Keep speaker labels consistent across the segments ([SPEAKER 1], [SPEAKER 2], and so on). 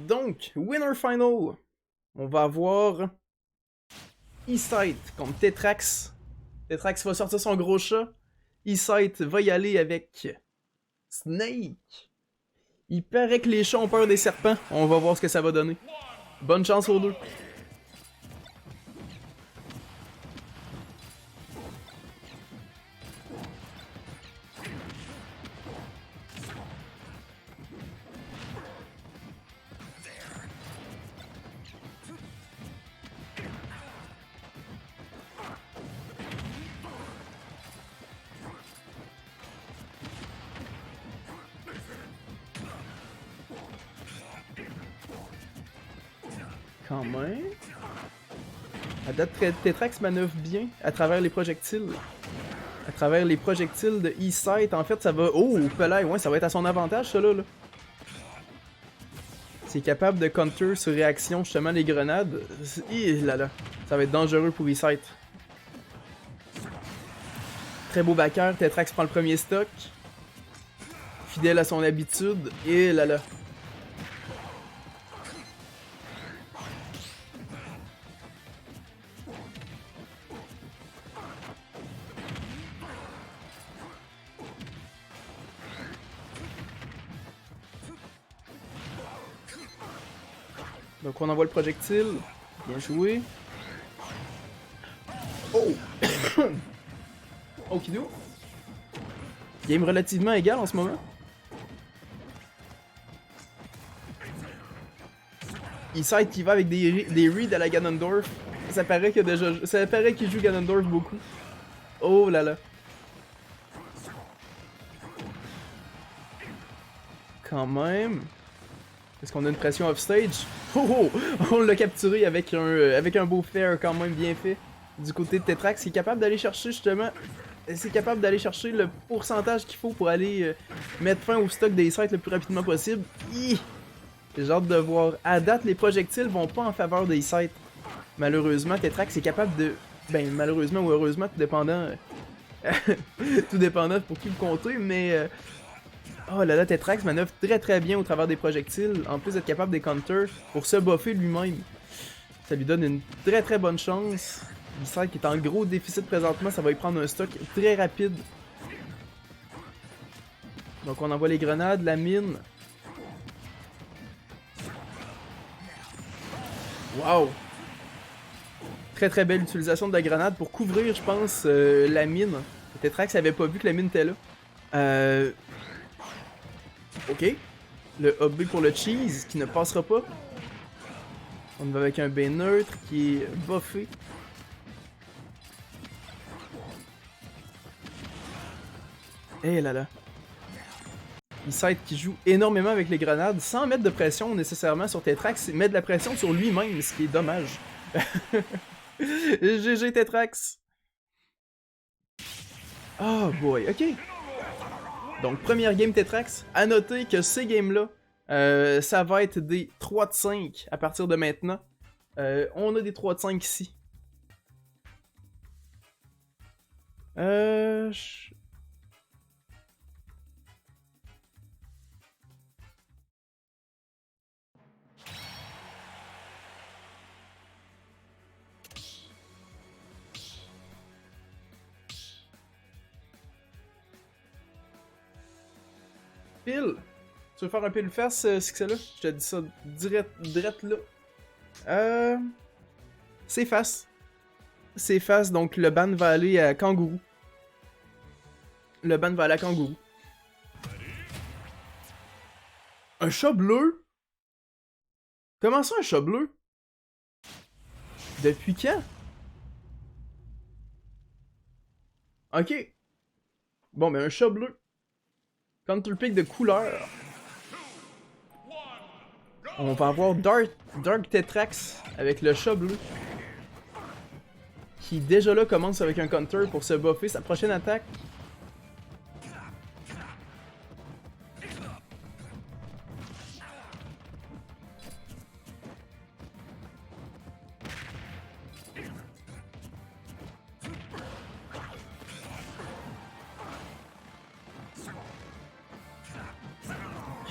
[SPEAKER 1] Donc, Winner Final, on va avoir E-Sight contre Tetrax. Tetrax va sortir son gros chat. E-Sight va y aller avec Snake. Il paraît que les chats ont peur des serpents. On va voir ce que ça va donner. Bonne chance aux deux. Quand même. À date, Tetrax manœuvre bien à travers les projectiles. À travers les projectiles de E-Sight, en fait, ça va... Oh, Pelay, ouais, ça va être à son avantage, ça, là. C'est capable de counter sur réaction, justement, les grenades. Là. Ça va être dangereux pour E-Sight. Très beau backer, Tetrax prend le premier stock. Fidèle à son habitude, et là. Donc on envoie le projectile. Bien joué. Oh! Okidou. Game relativement égal en ce moment. E-Sight qui va avec des reads à la Ganondorf. Ça paraît qu'il joue Ganondorf beaucoup. Oh là là. Quand même. Est-ce qu'on a une pression offstage? Oh! On l'a capturé avec un beau fair quand même bien fait. Du côté de Tetrax, il est capable d'aller chercher justement... C'est capable d'aller chercher le pourcentage qu'il faut pour aller mettre fin au stock des sites le plus rapidement possible. J'ai hâte de voir. À date, les projectiles vont pas en faveur des sites. Malheureusement, Tetrax est capable de... Ben, malheureusement ou heureusement, tout dépendant... tout dépendant pour qui le compter, mais... Oh là là, Tetrax manœuvre très bien au travers des projectiles, en plus d'être capable des counters pour se buffer lui-même. Ça lui donne une très bonne chance. E-Sight qui est en gros déficit présentement, ça va lui prendre un stock très rapide. Donc on envoie les grenades, la mine. Wow! Très belle utilisation de la grenade pour couvrir, je pense, la mine. Tetrax avait pas vu que la mine était là. Ok. Le hub pour le cheese qui ne passera pas. On va avec un B neutre qui est buffé. Eh là là. E-Sight qui joue énormément avec les grenades sans mettre de pression nécessairement sur Tetrax, met de la pression sur lui-même, ce qui est dommage. GG Tetrax. Oh boy, ok. Donc première game Tetrax. À noter que ces games-là, ça va être des 3 de 5 à partir de maintenant. On a des 3 de 5 ici. Pile! Tu veux faire un pile face, c'est là? Je te dis ça direct là. C'est face. C'est face, donc le ban va aller à Kangourou. Le ban va aller à Kangourou. Un chat bleu? Comment ça, un chat bleu? Depuis quand? Ok. Bon, mais un chat bleu. Counterpick de couleur. On va avoir Dark Tetrax avec le chat bleu. Qui déjà là commence avec un counter pour se buffer sa prochaine attaque.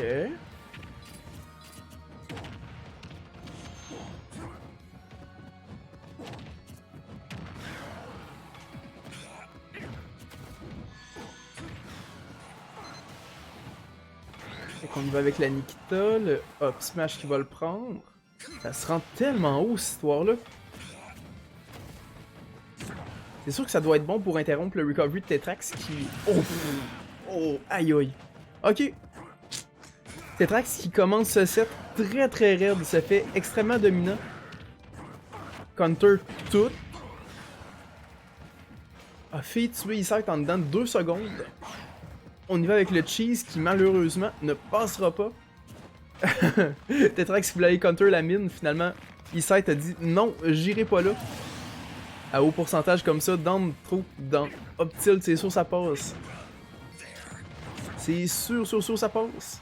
[SPEAKER 1] Ok. il va avec la Nikita, le Up Smash qui va le prendre. Ça se rend tellement haut cette histoire-là. C'est sûr que ça doit être bon pour interrompre le recovery de Tetrax qui... Oh! Oh! Aïe aïe! Ok! Tetrax qui commence ce set très très raide, ça fait extrêmement dominant. Counter tout. A fait tuer Isaac en dedans de 2 secondes. On y va avec le cheese qui malheureusement ne passera pas. Tetrax voulait aller counter la mine, finalement Isaac a dit non, j'irai pas là. À haut pourcentage comme ça, down trop, dans up tilt, c'est sûr ça passe. C'est sûr ça passe.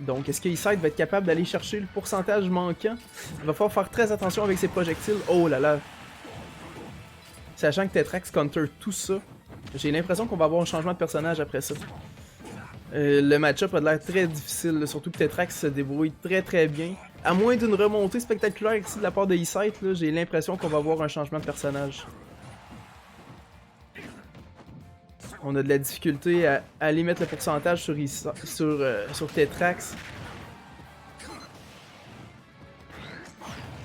[SPEAKER 1] Donc, est-ce que Isaac va être capable d'aller chercher le pourcentage manquant? Il va falloir faire très attention avec ses projectiles. Oh là là! Sachant que Tetrax counter tout ça, j'ai l'impression qu'on va avoir un changement de personnage après ça. Le match-up a l'air très difficile, surtout que Tetrax se débrouille très très bien. À moins d'une remontée spectaculaire ici de la part de Isaac, j'ai l'impression qu'on va avoir un changement de personnage. On a de la difficulté à aller mettre le pourcentage sur Tetrax.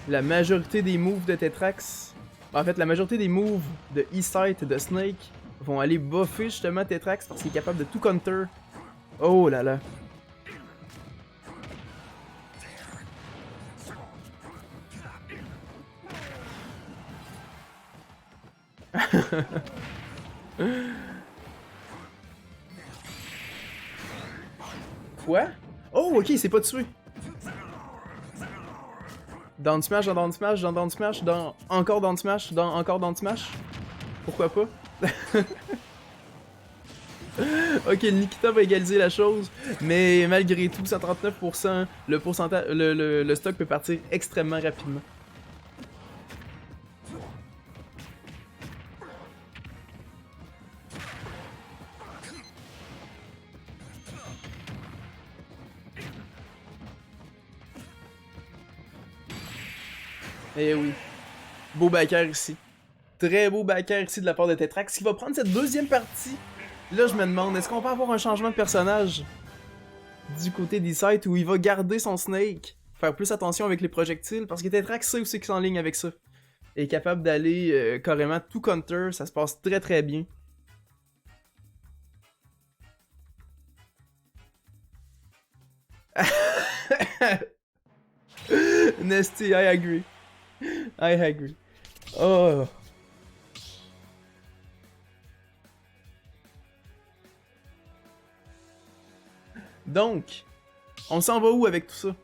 [SPEAKER 1] La majorité des moves de Tetrax, en fait la majorité des moves de E-Sight et de Snake vont aller buffer justement Tetrax parce qu'il est capable de tout counter. Oh là là. Quoi? Oh, ok, c'est pas tué. Down smash, dans down smash, dans down smash, dans encore down smash, dans encore down smash. Pourquoi pas? Ok, Nikita va égaliser la chose, mais malgré tout, 139%, le stock peut partir extrêmement rapidement. Eh oui. Beau backer ici. Très beau backer ici de la part de Tetrax qui va prendre cette deuxième partie. Là, je me demande, est-ce qu'on va avoir un changement de personnage du côté d'E-Sight où il va garder son Snake, faire plus attention avec les projectiles, parce que Tetrax sait aussi qu'il s'enligne avec ça. Et est capable d'aller carrément tout counter, ça se passe très très bien. Nasty, I agree. I agree. Oh. Donc, on s'en va où avec tout ça?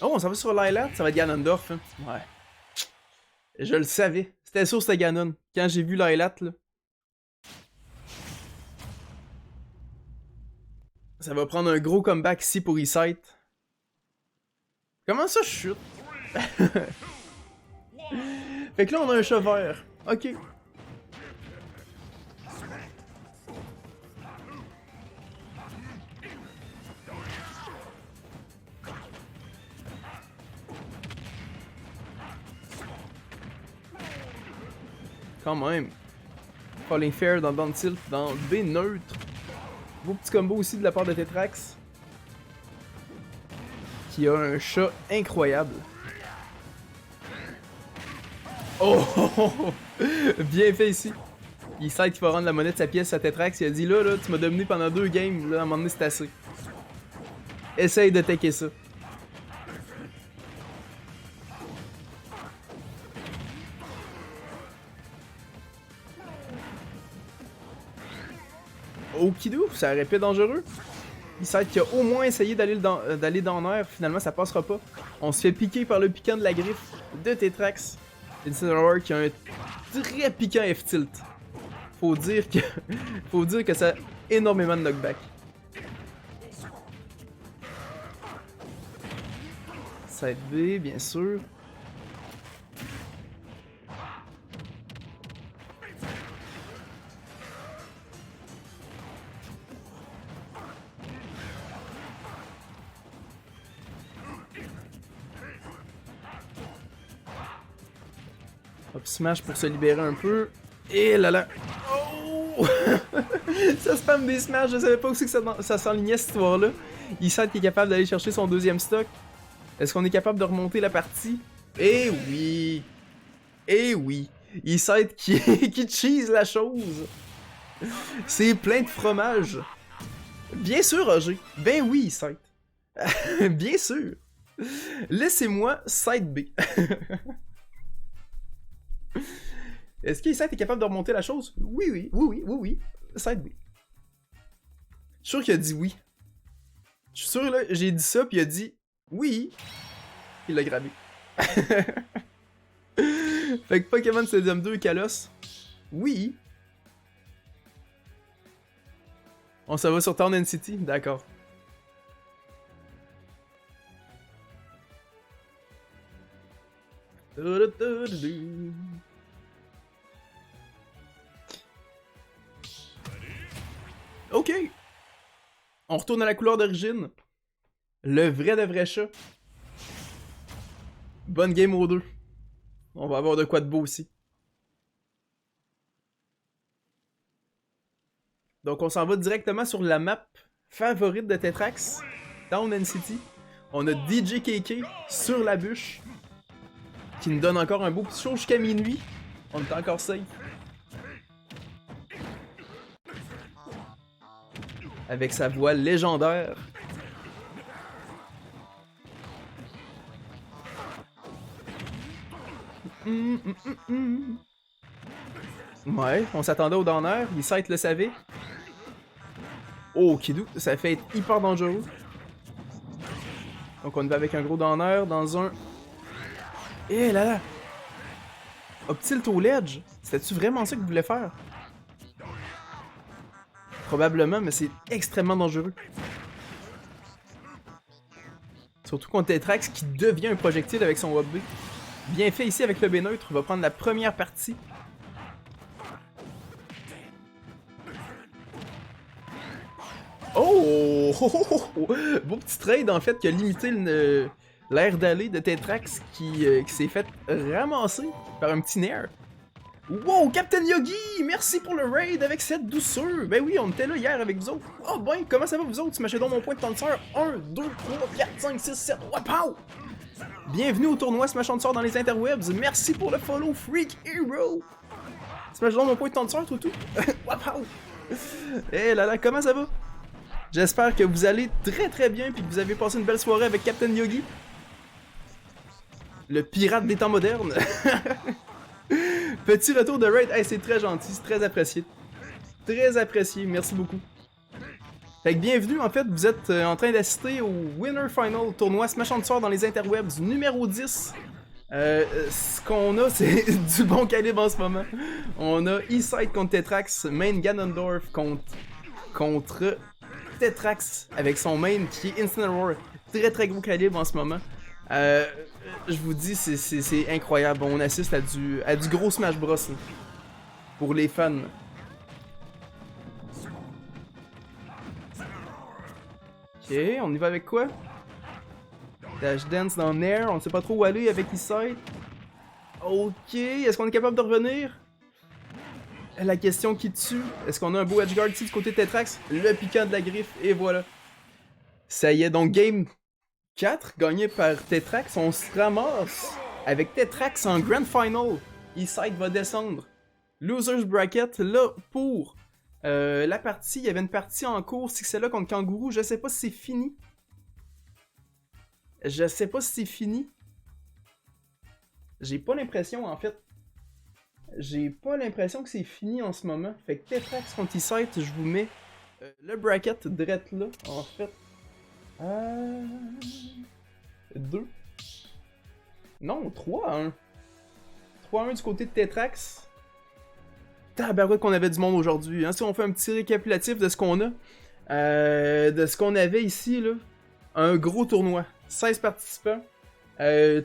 [SPEAKER 1] Oh, on s'en va sur Lylat? Ça va être Ganondorf, hein? Ouais. Je le savais. C'était sûr c'était Ganon. Quand j'ai vu Lylat, là. Ça va prendre un gros comeback ici pour E-Sight. Comment ça, je chute? Fait que là, on a un chat vert. Ok. Quand même. Falling Fair dans Down Tilt, dans B neutre. Beau petit combo aussi de la part de Tetrax. Qui a un chat incroyable. Oh! Bien fait ici. Il sait qu'il va rendre la monnaie de sa pièce à Tetrax. Il a dit là, tu m'as dominé pendant 2 games. Là, à un moment donné, c'est assez. Essaye de taker ça. Okidou, ça aurait pu être dangereux. Il sait qu'il a au moins essayé d'aller dans l'air. Finalement, ça passera pas. On se fait piquer par le piquant de la griffe de Tetrax. Incineroar qui a un très piquant F-tilt. Faut dire que faut dire que ça a énormément de knockback. Side B, bien sûr. Hop, smash pour se libérer un peu. Et là là. Oh! Ça spam des smash, je savais pas aussi que ça s'enlignait cette histoire-là. Iside qui est capable d'aller chercher son deuxième stock. Est-ce qu'on est capable de remonter la partie? Eh oui! Eh oui! Iside qui, qui cheese la chose! C'est plein de fromage! Bien sûr, Roger! Ben oui, Iside! Bien sûr! Laissez-moi side B. Est-ce qu'Iside est capable de remonter la chose? Oui, oui, oui, oui, oui, oui. Side B. Je suis sûr qu'il a dit oui. Je suis sûr, là, j'ai dit ça, puis il a dit oui. Il l'a grabé. Fait que Pokémon Stadium 2, Kalos. Oui. On s'en va sur Town and City? D'accord. Ok. On retourne à la couleur d'origine. Le vrai de vrai chat. Bonne game aux deux. On va avoir de quoi de beau aussi. Donc on s'en va directement sur la map favorite de Tetrax, Town and City. On a DJ KK sur la bûche, qui nous donne encore un beau petit show jusqu'à minuit. On est encore safe. Avec sa voix légendaire. Ouais, on s'attendait au downer, Iside le savait. Oh, Kidou, ça fait être hyper dangereux. Donc on va avec un gros downer dans un... Eh là là! Up tilt au ledge? C'était-tu vraiment ça qu'il voulait faire? Probablement, mais c'est extrêmement dangereux. Surtout contre Tetrax qui devient un projectile avec son Web B. Bien fait ici avec le B neutre, on va prendre la première partie. Oh! Beau petit trade en fait qui a limité l'air d'aller de Tetrax qui s'est fait ramasser par un petit Nair. Wow, Captain Yogi! Merci pour le raid avec cette douceur! Ben oui, on était là hier avec vous autres. Oh ben, comment ça va vous autres? Smachez donc mon point de tenseur. 1, 2, 3, 4, 5, 6, 7. Wapow! Bienvenue au tournoi Smash on Sort dans les interwebs. Merci pour le follow, Freak Hero! Smash donc mon point de tenseur, toutou. Wapow! Eh là là, comment ça va? J'espère que vous allez très très bien et que vous avez passé une belle soirée avec Captain Yogi. Le pirate des temps modernes. Petit retour de raid, hey, c'est très gentil, c'est très apprécié. Très apprécié, merci beaucoup. Fait que bienvenue, en fait, vous êtes en train d'assister au Winner Final tournoi Smash on Sort dans les interwebs numéro 10. Ce qu'on a, c'est du bon calibre en ce moment. On a Iside contre Tetrax, main Ganondorf contre Tetrax avec son main qui est Incineroar. Très très gros calibre en ce moment. Je vous dis, c'est incroyable. On assiste à du gros Smash Bros. Là, pour les fans. Ok, on y va avec quoi? Dash Dance dans Nair, on ne sait pas trop où aller avec Iside. Ok, est-ce qu'on est capable de revenir? La question qui tue, est-ce qu'on a un beau edgeguard ici du côté de Tetrax? Le piquant de la griffe, et voilà. Ça y est, donc game 4 gagné par Tetrax, on se ramasse avec Tetrax en Grand Final. Iside va descendre. Losers Bracket, là, pour la partie, il y avait une partie en cours, Sixella contre Kangourou, je sais pas si c'est fini. Je sais pas si c'est fini. J'ai pas l'impression, en fait. J'ai pas l'impression que c'est fini en ce moment. Fait que Tetrax contre Iside, je vous mets le bracket direct là, en fait. 2. Non, 3 à 1. 3-1 du côté de Tetrax. Tabarouette qu'on avait du monde aujourd'hui. Hein? Si on fait un petit récapitulatif de ce qu'on a. De ce qu'on avait ici, là. Un gros tournoi. 16 participants.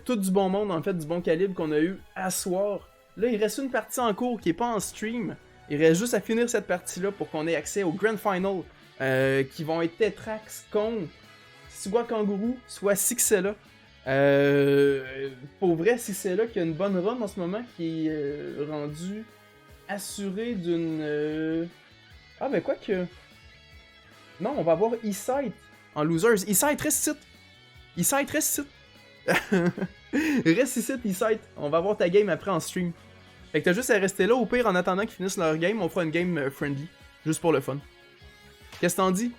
[SPEAKER 1] Tout du bon monde, en fait, du bon calibre qu'on a eu à soir. Là, il reste une partie en cours qui est pas en stream. Il reste juste à finir cette partie-là pour qu'on ait accès au Grand Final. Qui vont être Tetrax contre soit Kangourou, soit Sixella. Pour vrai, Sixella qui a une bonne run en ce moment, qui est rendue assurée d'une... Ah ben quoi que... Non, on va avoir E-Sight en losers. E-Sight reste site. E-Sight reste site. Reste ici, E-Sight. On va voir ta game après en stream. Fait que t'as juste à rester là. Au pire, en attendant qu'ils finissent leur game, on fera une game friendly. Juste pour le fun. Qu'est-ce que t'en dis?